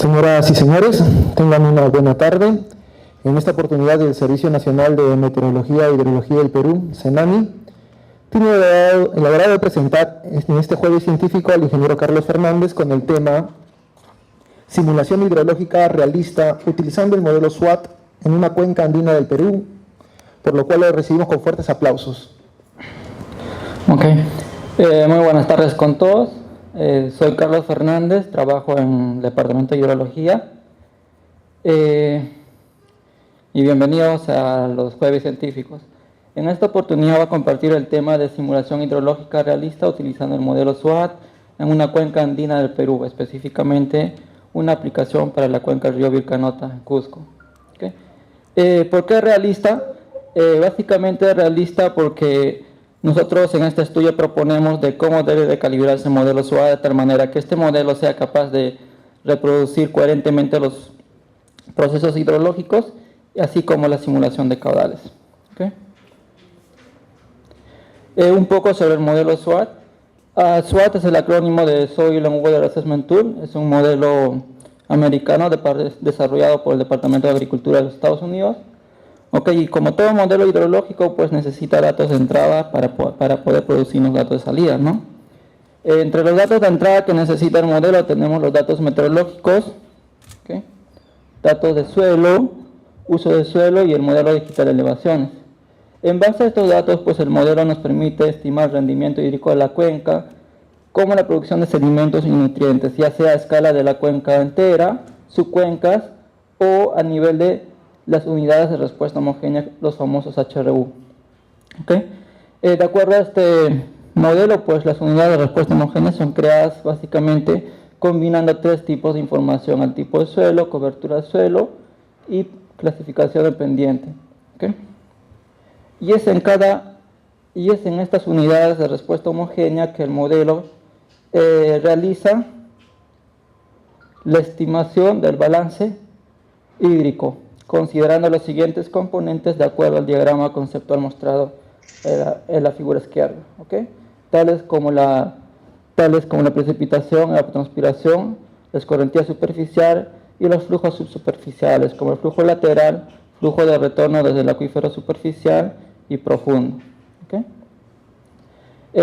Señoras y señores, tengan una buena tarde. En esta oportunidad, el Servicio Nacional de Meteorología e Hidrología del Perú, SENAMI, tiene el agrado de presentar en este jueves científico al ingeniero Carlos Fernández con el tema Simulación hidrológica realista utilizando el modelo SWAT en una cuenca andina del Perú, por lo cual lo recibimos con fuertes aplausos. Ok, muy buenas tardes con todos. Soy Carlos Fernández, trabajo en el Departamento de Hidrología y bienvenidos a los Jueves Científicos. En esta oportunidad voy a compartir el tema de simulación hidrológica realista utilizando el modelo SWAT en una cuenca andina del Perú, específicamente una aplicación para la cuenca del río Vilcanota en Cusco. ¿Okay? ¿Por qué realista? Básicamente realista porque nosotros en este estudio proponemos de cómo debe de calibrarse el modelo SWAT de tal manera que este modelo sea capaz de reproducir coherentemente los procesos hidrológicos, así como la simulación de caudales. ¿Okay? Un poco sobre el modelo SWAT. SWAT es el acrónimo de Soil and Water Assessment Tool, es un modelo americano desarrollado por el Departamento de Agricultura de los Estados Unidos. Okay, y como todo modelo hidrológico, pues necesita datos de entrada para poder producir los datos de salida, ¿no? Entre los datos de entrada que necesita el modelo tenemos los datos meteorológicos, ¿okay? Datos de suelo, uso de suelo y el modelo digital de elevaciones. En base a estos datos, pues el modelo nos permite estimar el rendimiento hídrico de la cuenca, como la producción de sedimentos y nutrientes, ya sea a escala de la cuenca entera, subcuencas o a nivel de las unidades de respuesta homogénea, los famosos HRU. ¿Okay? De acuerdo a este modelo, pues las unidades de respuesta homogénea son creadas básicamente combinando tres tipos de información: el tipo de suelo, cobertura de suelo y clasificación de pendiente. ¿Okay? Y es en estas unidades de respuesta homogénea que el modelo realiza la estimación del balance hídrico, considerando los siguientes componentes de acuerdo al diagrama conceptual mostrado en la figura izquierda, ¿okay? tales como la precipitación, la transpiración, la escorrentía superficial y los flujos subsuperficiales, como el flujo lateral, flujo de retorno desde el acuífero superficial y profundo. ¿Okay?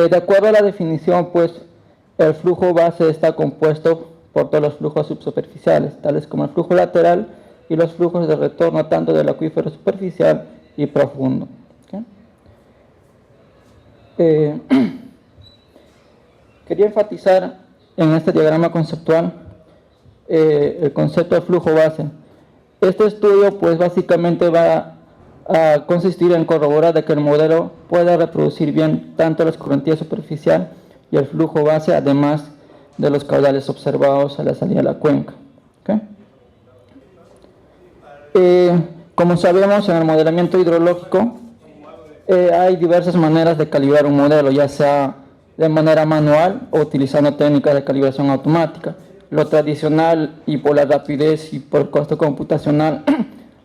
De acuerdo a la definición, pues el flujo base está compuesto por todos los flujos subsuperficiales, tales como el flujo lateral y los flujos de retorno tanto del acuífero superficial y profundo. ¿Okay? Quería enfatizar en este diagrama conceptual el concepto de flujo base. Este estudio pues básicamente va a consistir en corroborar de que el modelo pueda reproducir bien tanto la escorrentía superficial y el flujo base, además de los caudales observados a la salida de la cuenca. ¿Okay? Como sabemos, en el modelamiento hidrológico hay diversas maneras de calibrar un modelo, ya sea de manera manual o utilizando técnicas de calibración automática. Lo tradicional, y por la rapidez y por el costo computacional,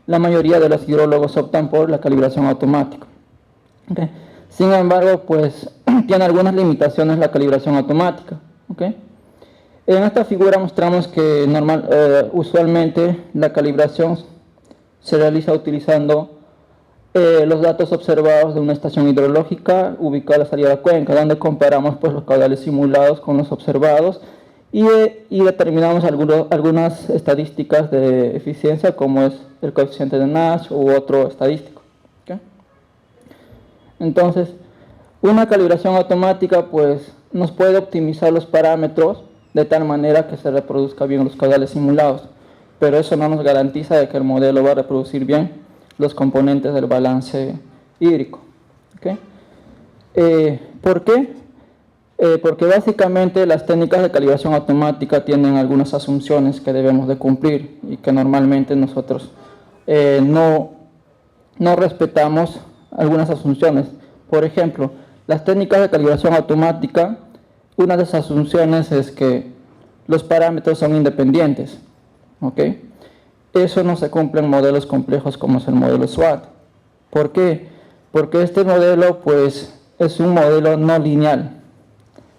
la mayoría de los hidrólogos optan por la calibración automática. ¿Okay? Sin embargo, pues tiene algunas limitaciones la calibración automática. ¿Okay? En esta figura mostramos que usualmente la calibración se realiza utilizando los datos observados de una estación hidrológica ubicada a la salida de la cuenca, donde comparamos pues los caudales simulados con los observados y determinamos algunas estadísticas de eficiencia, como es el coeficiente de Nash u otro estadístico. ¿Okay? Entonces, una calibración automática pues nos puede optimizar los parámetros de tal manera que se reproduzca bien los caudales simulados, pero eso no nos garantiza de que el modelo va a reproducir bien los componentes del balance hídrico. ¿Okay? ¿Por qué? Porque básicamente las técnicas de calibración automática tienen algunas asunciones que debemos de cumplir y que normalmente nosotros no respetamos algunas asunciones. Por ejemplo, las técnicas de calibración automática, una de esas asunciones es que los parámetros son independientes. ¿Okay? Eso no se cumple en modelos complejos como es el modelo SWAT. ¿Por qué? Porque este modelo pues es un modelo no lineal.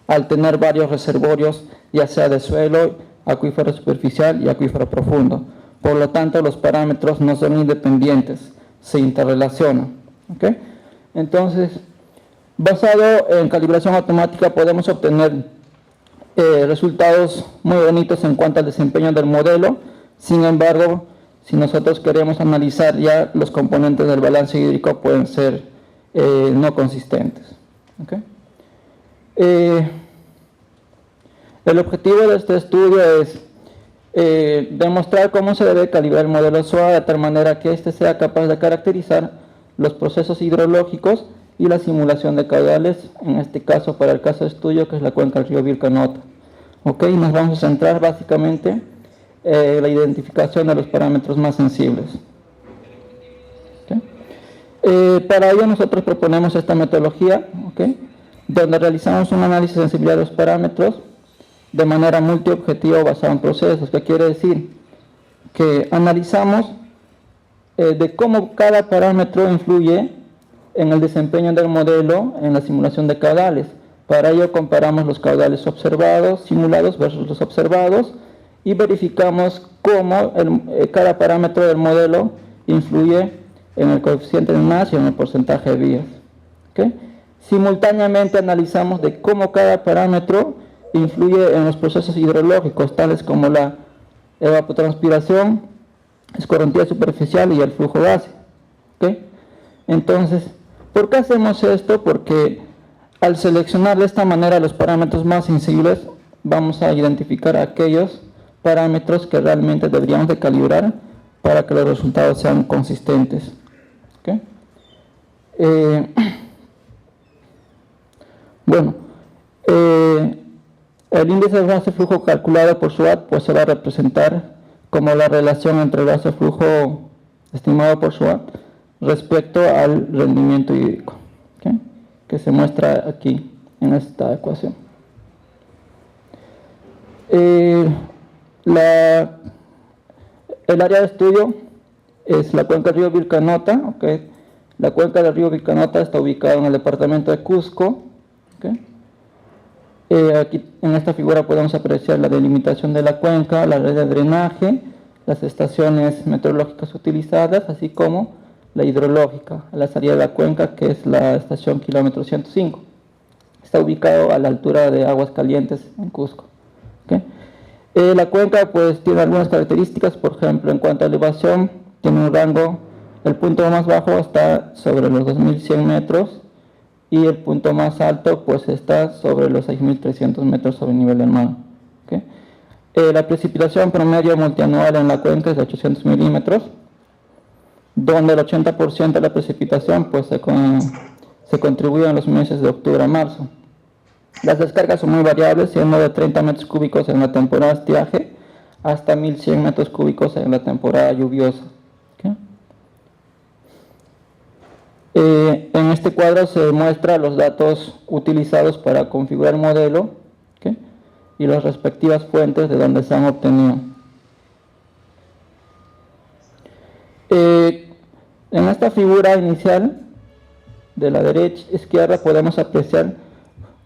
Al tener varios reservorios, ya sea de suelo, acuífero superficial y acuífero profundo. Por lo tanto, los parámetros no son independientes, se interrelacionan. ¿Okay? Entonces, basado en calibración automática podemos obtener resultados muy bonitos en cuanto al desempeño del modelo. Sin embargo, si nosotros queremos analizar ya los componentes del balance hídrico pueden ser no consistentes. ¿Okay? El objetivo de este estudio es demostrar cómo se debe calibrar el modelo SOA de tal manera que éste sea capaz de caracterizar los procesos hidrológicos y la simulación de caudales, en este caso para el caso de estudio que es la cuenca del río Vilcanota. ¿Okay? Nos vamos a centrar básicamente en la identificación de los parámetros más sensibles. ¿Okay? Para ello nosotros proponemos esta metodología, ¿okay? Donde realizamos un análisis de sensibilidad de los parámetros de manera multiobjetivo basado en procesos. ¿Qué quiere decir? Que analizamos de cómo cada parámetro influye en el desempeño del modelo en la simulación de caudales. Para ello comparamos los caudales observados, simulados versus los observados y verificamos cómo cada parámetro del modelo influye en el coeficiente de masa y en el porcentaje de vías. ¿Okay? Simultáneamente analizamos de cómo cada parámetro influye en los procesos hidrológicos, tales como la evapotranspiración, escorrentía superficial y el flujo base. ¿Okay? Entonces, ¿por qué hacemos esto? Porque al seleccionar de esta manera los parámetros más sensibles, vamos a identificar aquellos parámetros que realmente deberíamos de calibrar para que los resultados sean consistentes. ¿Okay? Bueno, el índice de base flujo calculado por SWOT pues se va a representar como la relación entre el base flujo estimado por SWOT respecto al rendimiento hídrico, ¿okay? Que se muestra aquí en esta ecuación. El área de estudio es la cuenca del río Vilcanota. ¿Okay? La cuenca del río Vilcanota está ubicada en el departamento de Cusco. ¿Okay? Aquí en esta figura podemos apreciar la delimitación de la cuenca, la red de drenaje, las estaciones meteorológicas utilizadas, así como la hidrológica, a la salida de la cuenca, que es la estación kilómetro 105. Está ubicado a la altura de Aguas Calientes, en Cusco. ¿Okay? La cuenca pues tiene algunas características, por ejemplo, en cuanto a elevación, tiene un rango, el punto más bajo está sobre los 2.100 metros y el punto más alto pues está sobre los 6.300 metros sobre el nivel del mar. ¿Okay? La precipitación promedio multianual en la cuenca es de 800 milímetros, donde el 80% de la precipitación pues se contribuye en los meses de octubre a marzo. Las descargas son muy variables, siendo de 30 metros cúbicos en la temporada de estiaje hasta 1.100 metros cúbicos en la temporada lluviosa. ¿Okay? En este cuadro se muestran los datos utilizados para configurar el modelo, ¿okay? Y las respectivas fuentes de donde se han obtenido. En esta figura inicial de la derecha izquierda podemos apreciar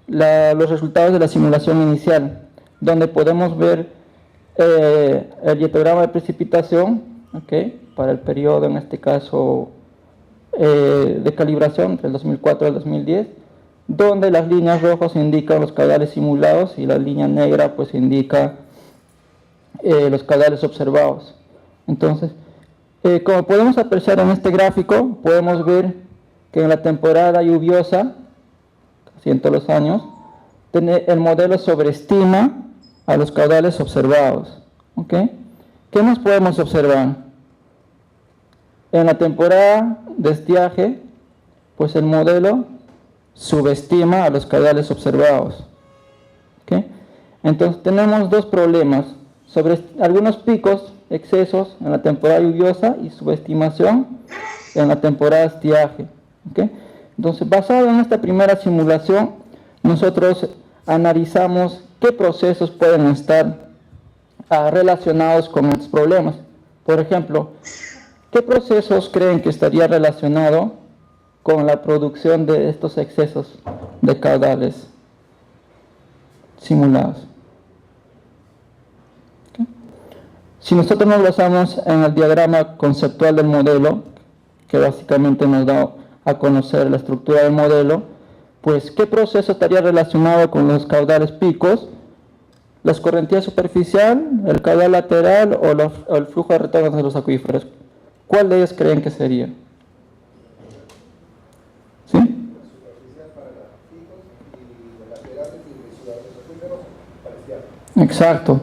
los resultados de la simulación inicial, donde podemos ver el diagrama de precipitación, ¿okay? Para el periodo, en este caso, de calibración entre el 2004 y el 2010, donde las líneas rojas indican los caudales simulados y la línea negra pues indica los caudales observados. Entonces, como podemos apreciar en este gráfico, podemos ver que en la temporada lluviosa, casi en todos los años, el modelo sobreestima a los caudales observados. ¿Okay? ¿Qué más podemos observar? En la temporada de estiaje, pues el modelo subestima a los caudales observados. ¿Okay? Entonces tenemos dos problemas, sobre algunos picos, excesos en la temporada lluviosa y subestimación en la temporada de estiaje. ¿Okay? Entonces, basado en esta primera simulación, nosotros analizamos qué procesos pueden estar relacionados con estos problemas. Por ejemplo, ¿qué procesos creen que estaría relacionado con la producción de estos excesos de caudales simulados? Si nosotros nos basamos en el diagrama conceptual del modelo, que básicamente nos da a conocer la estructura del modelo, pues ¿qué proceso estaría relacionado con los caudales picos? ¿La escorrentía superficial, el caudal lateral o el flujo de retorno de los acuíferos? ¿Cuál de ellos creen que sería? ¿Sí? Exacto.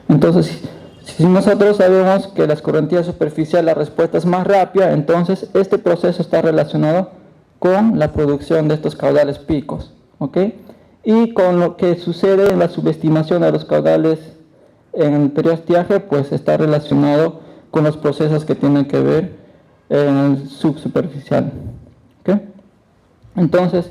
Entonces, si nosotros sabemos que la escorrentía superficial, la respuesta es más rápida, entonces este proceso está relacionado con la producción de estos caudales picos, ¿ok? Y con lo que sucede en la subestimación de los caudales en el periodo de estiaje, pues está relacionado con los procesos que tienen que ver en el subsuperficial, ¿ok? Entonces,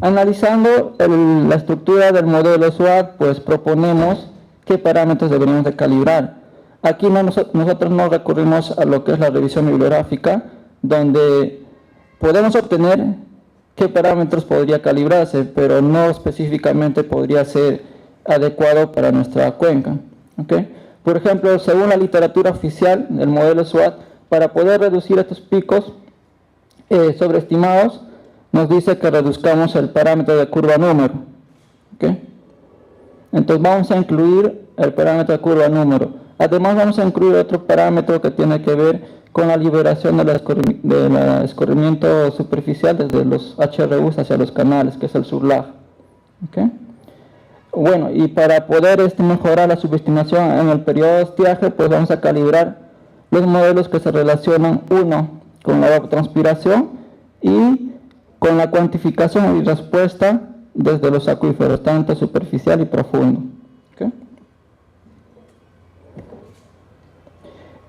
analizando la estructura del modelo SWOT, pues proponemos qué parámetros deberíamos de calibrar. Aquí nosotros no recurrimos a lo que es la revisión bibliográfica, donde podemos obtener qué parámetros podría calibrarse, pero no específicamente podría ser adecuado para nuestra cuenca, ¿okay? Por ejemplo, según la literatura oficial del modelo SWOT, para poder reducir estos picos sobreestimados, nos dice que reduzcamos el parámetro de curva número, ¿okay? Entonces vamos a incluir el parámetro de curva número. Además vamos a incluir otro parámetro que tiene que ver con la liberación del escurrimiento superficial desde los HRUs hacia los canales, que es el surlag, ¿okay? Bueno, y para poder mejorar la subestimación en el periodo de estiaje, pues vamos a calibrar los modelos que se relacionan, uno, con la evapotranspiración y con la cuantificación y respuesta desde los acuíferos, tanto superficial y profundo, ¿okay?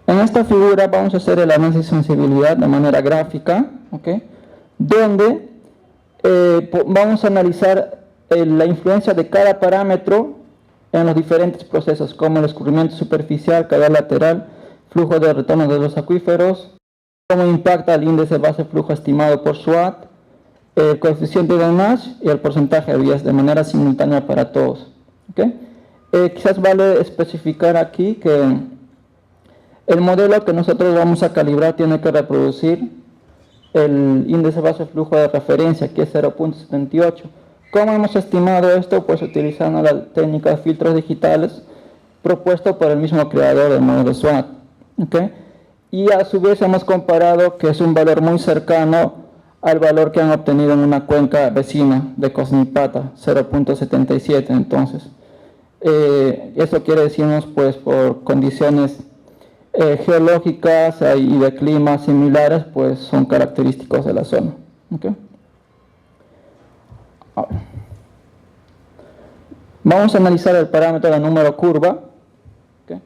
En esta figura vamos a hacer el análisis de sensibilidad de manera gráfica, ¿okay? Donde vamos a analizar la influencia de cada parámetro en los diferentes procesos, como el escurrimiento superficial, caudal lateral, flujo de retorno de los acuíferos, cómo impacta el índice base flujo estimado por SWOT, el coeficiente de Nash y el porcentaje de vías de manera simultánea para todos, ¿okay? Quizás vale especificar aquí que el modelo que nosotros vamos a calibrar tiene que reproducir el índice base flujo de referencia, que es 0.78. ¿Cómo hemos estimado esto? Pues utilizando la técnica de filtros digitales propuesto por el mismo creador del modelo SWOT, ¿okay? Y a su vez hemos comparado que es un valor muy cercano al valor que han obtenido en una cuenca vecina de Cosnipata, 0.77. Entonces, eso quiere decirnos, pues, por condiciones geológicas y de clima similares, pues son característicos de la zona, ¿okay? Ahora, vamos a analizar el parámetro de número curva, ¿okay?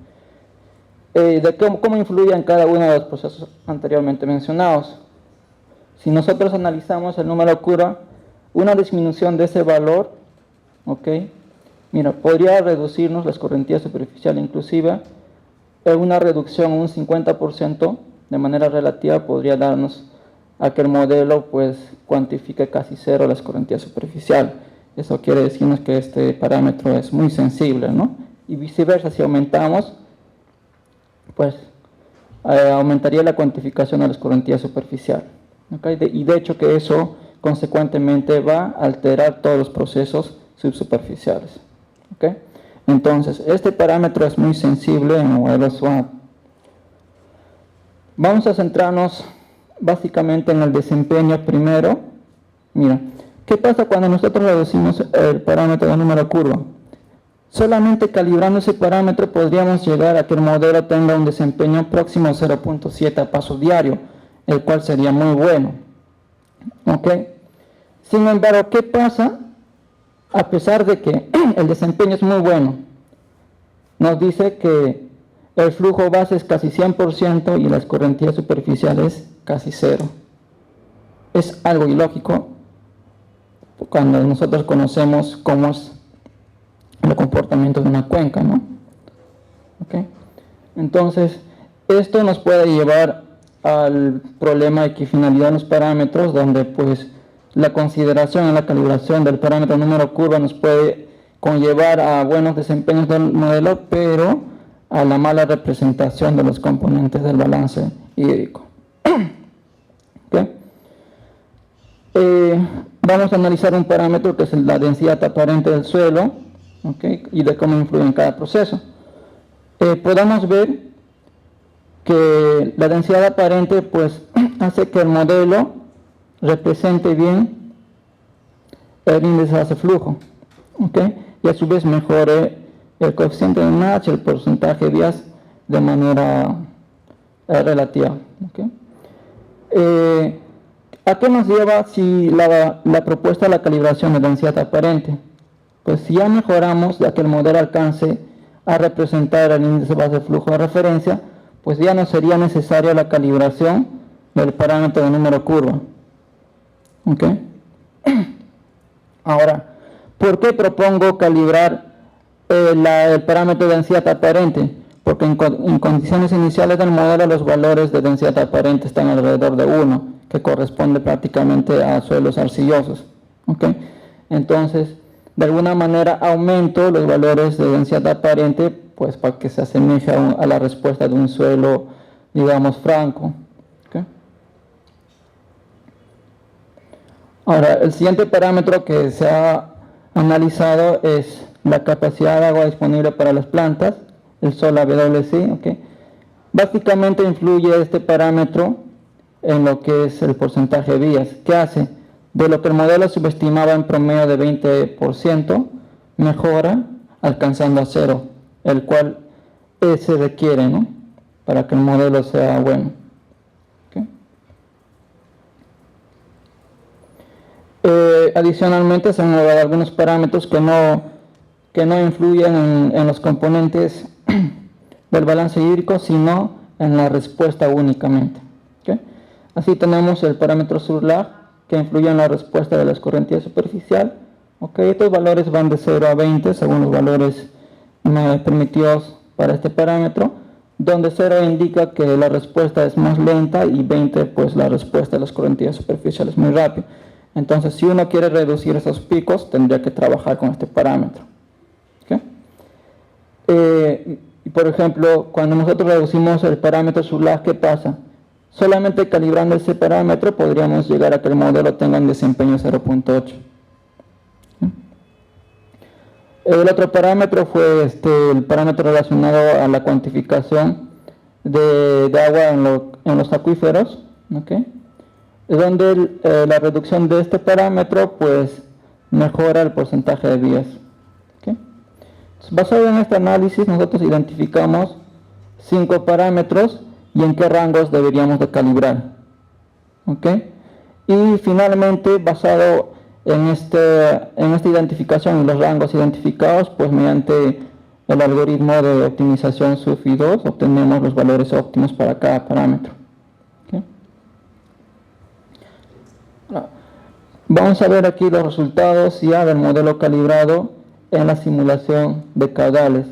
De cómo influye en cada uno de los procesos anteriormente mencionados. Si nosotros analizamos el número curva, una disminución de ese valor, ¿okay? Mira, podría reducirnos la escorrentía superficial, inclusive una reducción un 50% de manera relativa podría darnos a que el modelo pues cuantifique casi cero la escorrentía superficial. Eso quiere decirnos que este parámetro es muy sensible, ¿no? Y viceversa, si aumentamos, pues aumentaría la cuantificación de la escorrentía superficial, ¿okay? Y de hecho que eso consecuentemente va a alterar todos los procesos subsuperficiales, ¿okay? Entonces, este parámetro es muy sensible en el modelo SWOT. Vamos a centrarnos básicamente en el desempeño primero. Mira, ¿qué pasa cuando nosotros reducimos el parámetro de número curva? Solamente calibrando ese parámetro podríamos llegar a que el modelo tenga un desempeño próximo a 0.7 pasos diarios, el cual sería muy bueno, ¿ok? Sin embargo, ¿qué pasa? A pesar de que el desempeño es muy bueno, nos dice que el flujo base es casi 100% y la escorrentía superficial es casi cero. Es algo ilógico cuando nosotros conocemos cómo es el comportamiento de una cuenca, ¿no? ¿Okay? Entonces, esto nos puede llevar al problema de equifinalidad en los parámetros, donde pues la consideración en la calibración del parámetro número curva nos puede conllevar a buenos desempeños del modelo, pero a la mala representación de los componentes del balance hídrico. ¿Okay? Vamos a analizar un parámetro que es la densidad aparente del suelo, ¿okay? Y de cómo influye en cada proceso. Podemos ver que la densidad aparente pues hace que el modelo represente bien el índice de flujo, ¿okay? Y a su vez mejore el coeficiente de Nash, el porcentaje de vías de manera relativa, ¿okay? ¿A qué nos lleva si la propuesta de la calibración de densidad aparente? Pues si ya mejoramos, ya que el modelo alcance a representar el índice base de flujo de referencia, pues ya no sería necesaria la calibración del parámetro de número curva. ¿Ok? Ahora, ¿por qué propongo calibrar el parámetro de densidad aparente? Porque en condiciones iniciales del modelo los valores de densidad aparente están alrededor de 1, que corresponde prácticamente a suelos arcillosos. ¿Ok? Entonces, de alguna manera aumento los valores de densidad aparente, pues para que se asemeje a la respuesta de un suelo, digamos, franco. ¿Okay? Ahora, el siguiente parámetro que se ha analizado es la capacidad de agua disponible para las plantas, el SOL AWC. ¿Okay? Básicamente influye este parámetro en lo que es el porcentaje de vías. ¿Qué hace? De lo que el modelo subestimaba en promedio de 20%, mejora alcanzando a 0, el cual se requiere, ¿no?, para que el modelo sea bueno. ¿Okay? Adicionalmente se han agregado algunos parámetros que no influyen en los componentes del balance hídrico, sino en la respuesta únicamente. ¿Okay? Así tenemos el parámetro SURLAG, que influye en la respuesta de la escorrentía superficial. ¿Okay? Estos valores van de 0 a 20 según los valores permitidos para este parámetro, donde 0 indica que la respuesta es más lenta y 20 pues la respuesta de la escorrentía superficial es muy rápida. Entonces, si uno quiere reducir esos picos, tendría que trabajar con este parámetro. ¿Okay? Y por ejemplo, cuando nosotros reducimos el parámetro SURLAG, ¿qué pasa? Solamente calibrando ese parámetro podríamos llegar a que el modelo tenga un desempeño 0.8. El otro parámetro fue el parámetro relacionado a la cuantificación de agua en los acuíferos, ¿okay? Donde la reducción de este parámetro pues mejora el porcentaje de vías. ¿Okay? Entonces, basado en este análisis, nosotros identificamos 5 parámetros y en qué rangos deberíamos de calibrar. ¿Okay? Y finalmente, basado en esta identificación y los rangos identificados, pues mediante el algoritmo de optimización SUFI2 obtenemos los valores óptimos para cada parámetro. ¿Okay? Vamos a ver aquí los resultados ya del modelo calibrado en la simulación de caudales,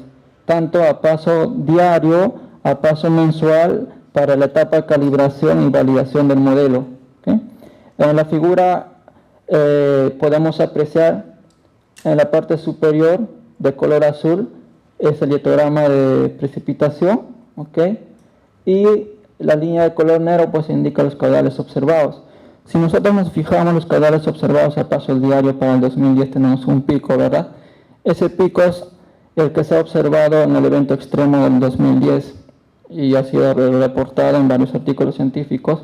tanto a paso diario, a paso mensual, para la etapa de calibración y validación del modelo. ¿Okay? En la figura podemos apreciar en la parte superior de color azul es el hietograma de precipitación, ¿okay? Y la línea de color negro pues indica los caudales observados. Si nosotros nos fijamos los caudales observados a paso diario para el 2010, tenemos un pico, ¿verdad? Ese pico es el que se ha observado en el evento extremo del 2010 y ha sido reportado en varios artículos científicos,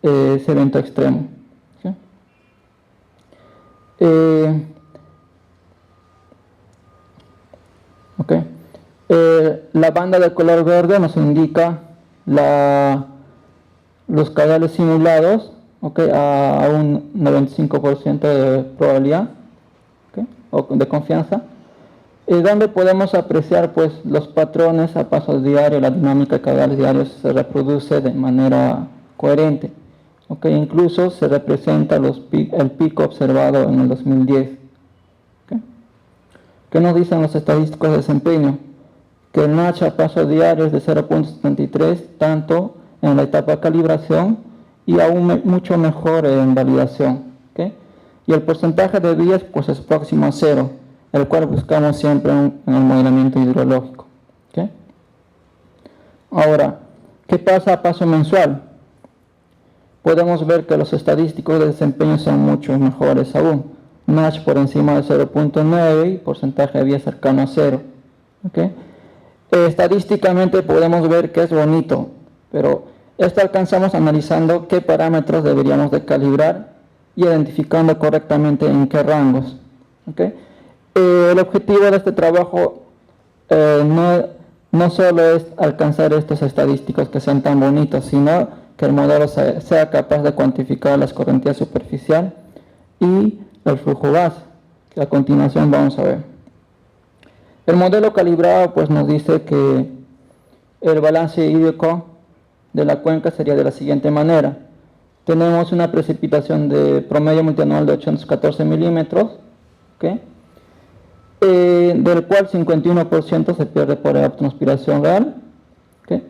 ese evento extremo. ¿Sí? Okay. La banda de color verde nos indica los caudales simulados, okay, a un 95% de probabilidad, okay, o de confianza, donde podemos apreciar pues los patrones a pasos diarios, la dinámica de caudales diarios se reproduce de manera coherente. Okay, incluso se representa el pico observado en el 2010. Okay. ¿Qué nos dicen los estadísticos de desempeño? Que el Nash a paso diario es de 0.73, tanto en la etapa de calibración y aún mucho mejor en validación. ¿Okay? Y el porcentaje de vías pues es próximo a 0, el cual buscamos siempre en el modelamiento hidrológico. ¿Okay? Ahora, ¿qué pasa a paso mensual? Podemos ver que los estadísticos de desempeño son mucho mejores aún. Nash por encima de 0.9 y porcentaje de vía cercano a 0. ¿Okay? Estadísticamente podemos ver que es bonito, pero esto alcanzamos analizando qué parámetros deberíamos de calibrar y identificando correctamente en qué rangos. ¿Okay? El objetivo de este trabajo no solo es alcanzar estos estadísticos que sean tan bonitos, sino que el modelo sea capaz de cuantificar la escorrentía superficial y el flujo gas, que a continuación vamos a ver. El modelo calibrado pues nos dice que el balance hídrico de la cuenca sería de la siguiente manera. Tenemos una precipitación de promedio multianual de 814 milímetros, ¿okay? Del cual 51% se pierde por evapotranspiración real, ¿okay?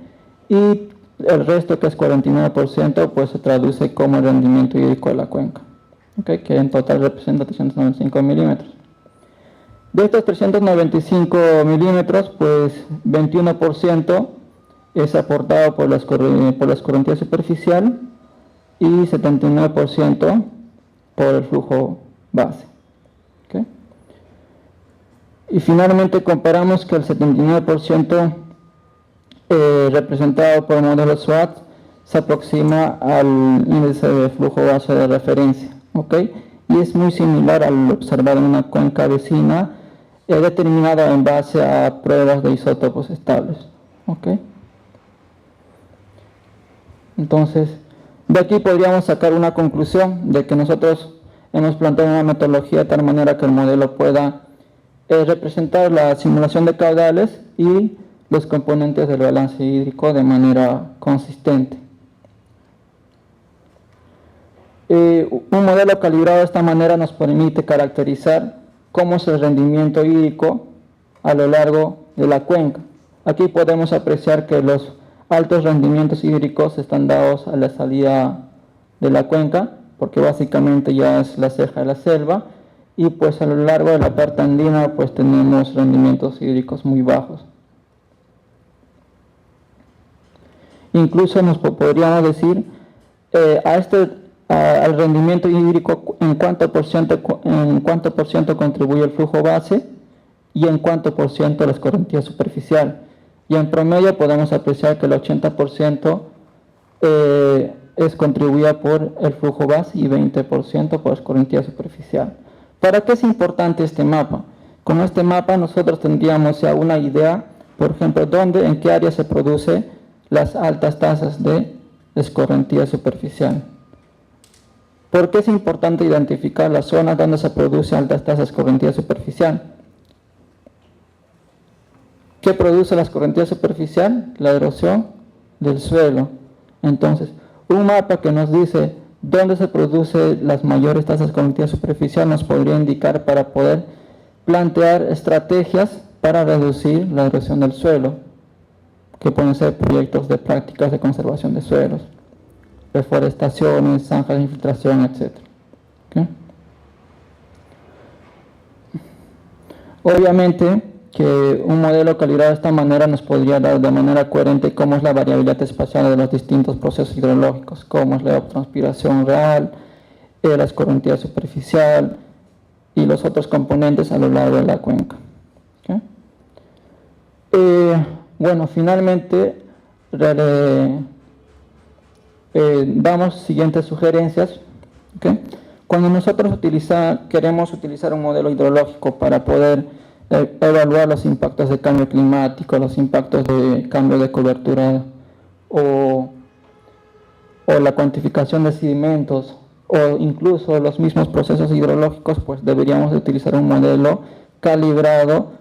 Y el resto, que es 49%, pues se traduce como el rendimiento hídrico de la cuenca, ¿okay? Que en total representa 395 milímetros. De estos 395 milímetros, pues 21% es aportado por la escorrentía superficial y 79% por el flujo base. ¿Okay? Y finalmente comparamos que el 79% representado por el modelo SWAT se aproxima al índice de flujo base de referencia, ¿okay? Y es muy similar al observado en una cuenca vecina, determinado en base a pruebas de isótopos estables, ¿okay? Entonces, de aquí podríamos sacar una conclusión de que nosotros hemos planteado una metodología de tal manera que el modelo pueda representar la simulación de caudales y los componentes del balance hídrico de manera consistente. Un modelo calibrado de esta manera nos permite caracterizar cómo es el rendimiento hídrico a lo largo de la cuenca. Aquí podemos apreciar que los altos rendimientos hídricos están dados a la salida de la cuenca, porque básicamente ya es la ceja de la selva, y pues a lo largo de la parte andina pues tenemos rendimientos hídricos muy bajos. Incluso nos podríamos decir al rendimiento hídrico en cuánto por ciento contribuye el flujo base y en cuánto por ciento la escorrentía superficial. Y en promedio podemos apreciar que el 80% es contribuida por el flujo base y 20% por escorrentía superficial. ¿Para qué es importante este mapa? Con este mapa nosotros tendríamos ya una idea, por ejemplo, en qué área se produce las altas tasas de escorrentía superficial. ¿Por qué es importante identificar las zonas donde se produce altas tasas de escorrentía superficial? ¿Qué produce la escorrentía superficial? La erosión del suelo. Entonces, un mapa que nos dice dónde se produce las mayores tasas de escorrentía superficial nos podría indicar para poder plantear estrategias para reducir la erosión del suelo, que pueden ser proyectos de prácticas de conservación de suelos, reforestaciones, zanjas de infiltración, etc. ¿Okay? Obviamente que un modelo calibrado de esta manera nos podría dar de manera coherente cómo es la variabilidad espacial de los distintos procesos hidrológicos, cómo es la evapotranspiración real, la escorrentía superficial y los otros componentes a lo largo de la cuenca. ¿Okay? Bueno, finalmente damos siguientes sugerencias. ¿Okay? Cuando nosotros queremos utilizar un modelo hidrológico para poder evaluar los impactos de cambio climático, los impactos de cambio de cobertura o la cuantificación de sedimentos o incluso los mismos procesos hidrológicos, pues deberíamos de utilizar un modelo calibrado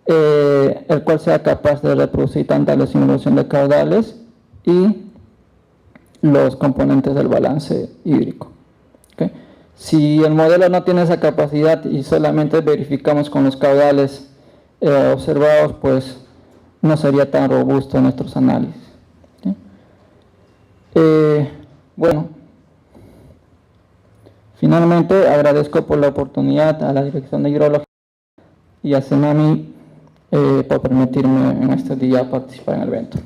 el cual sea capaz de reproducir tanto la simulación de caudales y los componentes del balance hídrico. ¿Okay? Si el modelo no tiene esa capacidad y solamente verificamos con los caudales observados, pues no sería tan robusto nuestros análisis. ¿Okay? Bueno, finalmente agradezco por la oportunidad a la Dirección de Hidrología y a CENAMI por permitirme en este día participar en el evento.